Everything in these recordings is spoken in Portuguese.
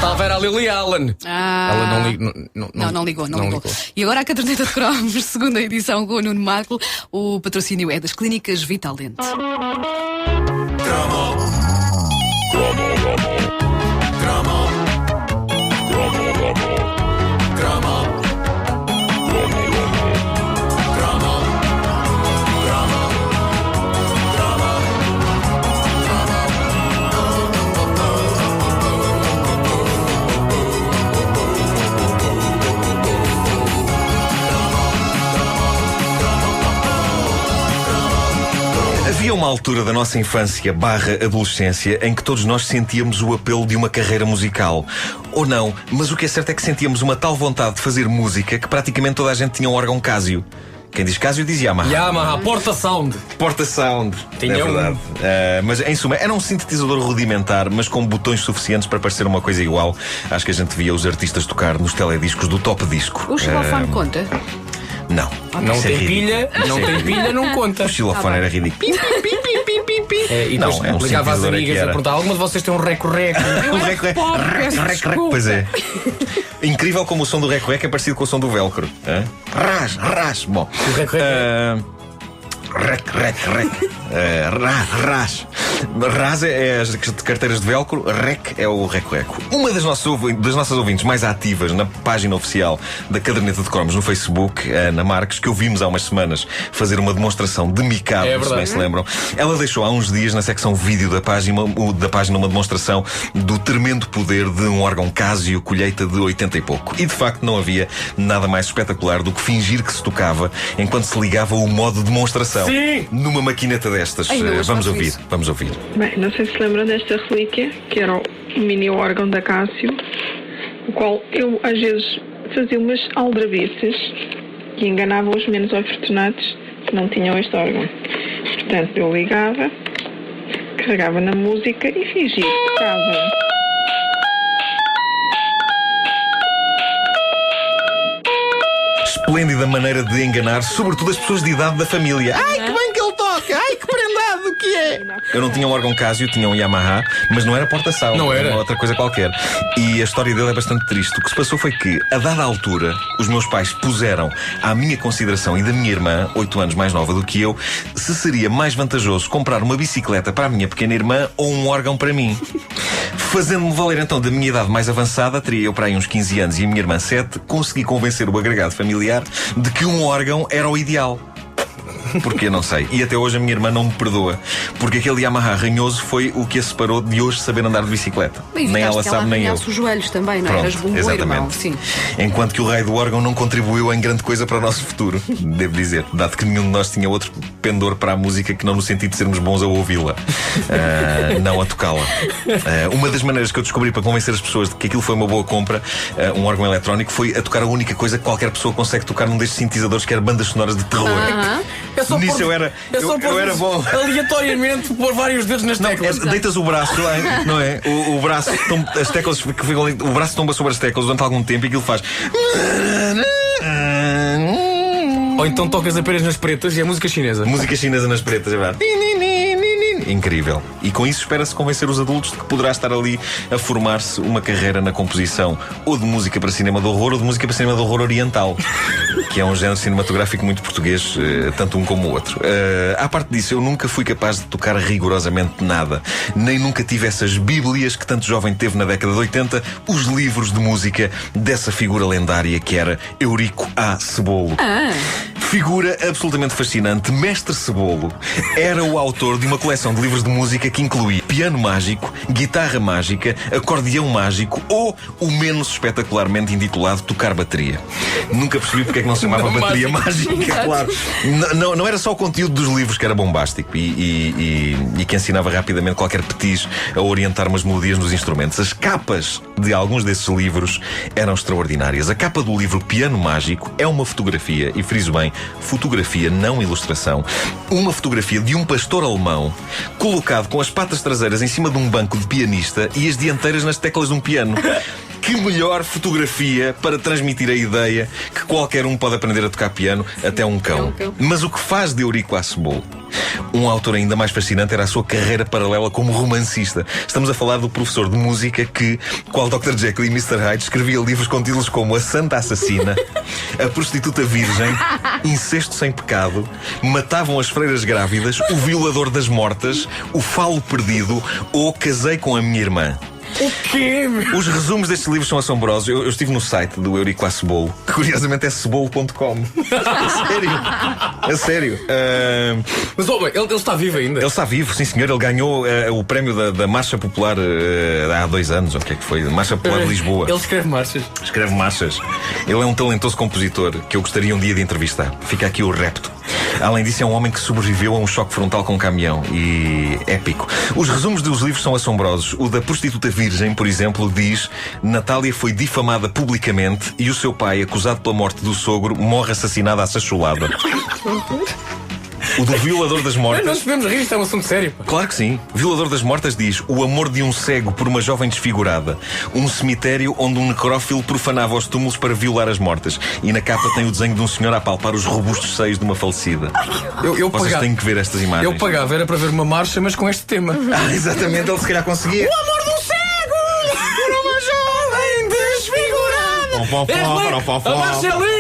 Faltava era a Lily Allen. Ela não ligou. E agora a caderneta de cromos, segunda edição com o Nuno Marco. O patrocínio é das Clínicas Vitalente. Havia uma altura da nossa infância / adolescência em que todos nós sentíamos o apelo de uma carreira musical. Ou não, mas o que é certo é que sentíamos uma tal vontade de fazer música que praticamente toda a gente tinha um órgão Casio. Quem diz Casio diz Yamaha. Yamaha, Porta Sound. Porta Sound, Tinha é verdade. Mas em suma, era um sintetizador rudimentar, mas com botões suficientes para parecer uma coisa igual às que a gente via os artistas tocar nos telediscos do Top Disco. O xilofone conta? Não. Não Isso é tem ridículo. pilha, não tem pilha, não conta. O xilofone era ridículo. E depois Não, é um ligava às sintetizador amigas que a era. perguntar: alguma de vocês tem um reco-reco? Pois é. Incrível como o som do rec-rec é parecido com o som do velcro. Ras. Bom. O reco-reco Rec. Ras é as carteiras de velcro, rec é o reco-reco. Uma das nossas ouvintes mais ativas na página oficial da Caderneta de Cromos no Facebook, a Ana Marques, que ouvimos há umas semanas fazer uma demonstração de micado, se bem se lembram. Ela deixou há uns dias na secção vídeo da página uma demonstração do tremendo poder de um órgão Casio colheita de 80 e pouco. E de facto não havia nada mais espetacular do que fingir que se tocava enquanto se ligava o modo demonstração. Sim! Numa maquineta destas. Vamos ouvir. Bem, não sei se lembram desta relíquia, que era o mini órgão da Casio, o qual eu às vezes fazia umas aldrabices e enganava os menos afortunados que não tinham este órgão. Portanto, eu ligava, carregava na música e fingia que tocava. Esplêndida maneira de enganar, sobretudo as pessoas de idade da família. Ai, que bem que ele toca! Ai, que prendado que é! Eu não tinha um órgão Casio, tinha um Yamaha, mas não era porta-sound. Não era? Outra coisa qualquer. E a história dele é bastante triste. O que se passou foi que, a dada altura, os meus pais puseram à minha consideração e da minha irmã, 8 anos mais nova do que eu, se seria mais vantajoso comprar uma bicicleta para a minha pequena irmã ou um órgão para mim. Fazendo-me valer então da minha idade mais avançada, teria eu para aí uns 15 anos e a minha irmã 7, consegui convencer o agregado familiar de que um órgão era o ideal. Porquê? Não sei. E até hoje a minha irmã não me perdoa, porque aquele Yamaha ranhoso foi o que a separou de hoje saber andar de bicicleta. Nem ela sabe, nem eu. Os joelhos também, não eras bomboeiro, irmão? Sim. Enquanto que o raio do órgão não contribuiu em grande coisa para o nosso futuro, devo dizer, dado que nenhum de nós tinha outro pendor para a música que não no sentido de sermos bons a ouvi-la, não a tocá-la. Uma das maneiras que eu descobri para convencer as pessoas de que aquilo foi uma boa compra, um órgão eletrónico, foi a tocar a única coisa que qualquer pessoa consegue tocar num destes sintetizadores, que era bandas sonoras de terror. Nisso eu era bom. Aleatoriamente pôr vários dedos nas teclas. Deitas o braço, não é? O braço, as teclas que ficam ali, o braço tomba sobre as teclas durante algum tempo e aquilo faz. Ou então tocas apenas nas pretas e é música chinesa. Música chinesa nas pretas, é verdade. Incrível. E com isso espera-se convencer os adultos de que poderá estar ali a formar-se uma carreira na composição ou de música para cinema de horror ou de música para cinema de horror oriental, que é um género cinematográfico muito português, tanto um como o outro. À parte disso, eu nunca fui capaz de tocar rigorosamente nada. Nem nunca tive essas bíblias que tanto jovem teve na década de 80, os livros de música dessa figura lendária que era Eurico A. Cebolo. Figura absolutamente fascinante. Mestre Cebolo era o autor de uma coleção de livros de música que incluía piano mágico, guitarra mágica, acordeão mágico ou o menos espetacularmente intitulado Tocar Bateria. Nunca percebi porque é que não se chamava Bateria Mágica, claro. Não era só o conteúdo dos livros que era bombástico e que ensinava rapidamente qualquer petis a orientar umas melodias nos instrumentos. As capas de alguns desses livros eram extraordinárias. A capa do livro Piano Mágico é uma fotografia, e friso bem, fotografia, não ilustração. Uma fotografia de um pastor alemão colocado com as patas traseiras em cima de um banco de pianista e as dianteiras nas teclas de um piano. que melhor fotografia para transmitir a ideia que qualquer um pode aprender a tocar piano, até um cão. Mas o que faz de Eurico Acebolo um autor ainda mais fascinante era a sua carreira paralela como romancista. Estamos a falar do professor de música que, qual Dr. Jekyll e Mr. Hyde, escrevia livros com títulos como A Santa Assassina, A Prostituta Virgem, Incesto Sem Pecado, Matavam as Freiras Grávidas, O Violador das Mortas, O Falo Perdido ou Casei com a Minha Irmã. O quê? Os resumos destes livros são assombrosos. Eu estive no site do Eurico Acebolo, que curiosamente é cebolo.com. A sério. Mas ele está vivo ainda. Ele está vivo, sim senhor. Ele ganhou o prémio da Marcha Popular há 2 anos, ou o que é que foi? Marcha Popular de Lisboa. Ele escreve marchas. Escreve marchas. Ele é um talentoso compositor que eu gostaria um dia de entrevistar. Fica aqui o repto. Além disso, é um homem que sobreviveu a um choque frontal com um caminhão. E épico. Os resumos dos livros são assombrosos. O da Prostituta Virgem, por exemplo, diz: Natália foi difamada publicamente e o seu pai, acusado pela morte do sogro, morre assassinado à sacholada. O do Violador das Mortas. Nós podemos rir, isto é um assunto sério. Claro que sim. Violador das Mortas diz: o amor de um cego por uma jovem desfigurada. Um cemitério onde um necrófilo profanava os túmulos para violar as mortas. E na capa tem o desenho de um senhor a palpar os robustos seios de uma falecida. Vocês têm que ver estas imagens. Eu pagava, era para ver uma marcha, mas com este tema. Exatamente, ele se calhar conseguia. O amor de um cego por uma jovem desfigurada. A marcha é linda.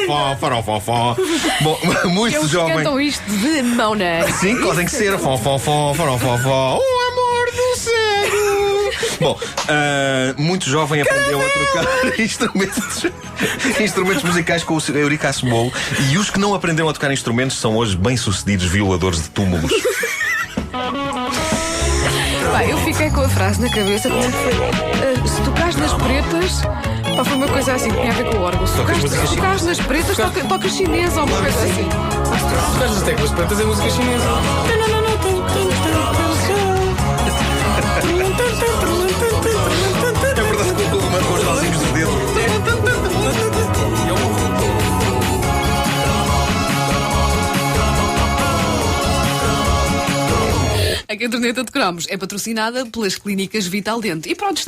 Bom, muito Eles jovem. cantam isto de mão na... Sim, podem que ser. O amor do cego. Bom, muito jovem aprendeu a tocar instrumentos musicais com o Eurico Acebolo. E os que não aprenderam a tocar instrumentos são hoje bem-sucedidos violadores de túmulos. Eu fiquei com a frase na cabeça. Se tocares nas pretas... foi uma coisa assim, tinha a ver com o órgão. Se tocares nas pretas, toca chinês ou uma coisa assim. Se tocares nas teclas pretas é música chinesa. É verdade que colocou com os nozinhos do dedo. A caderneta de cromos é patrocinada pelas Clínicas Vital Dente. E pronto,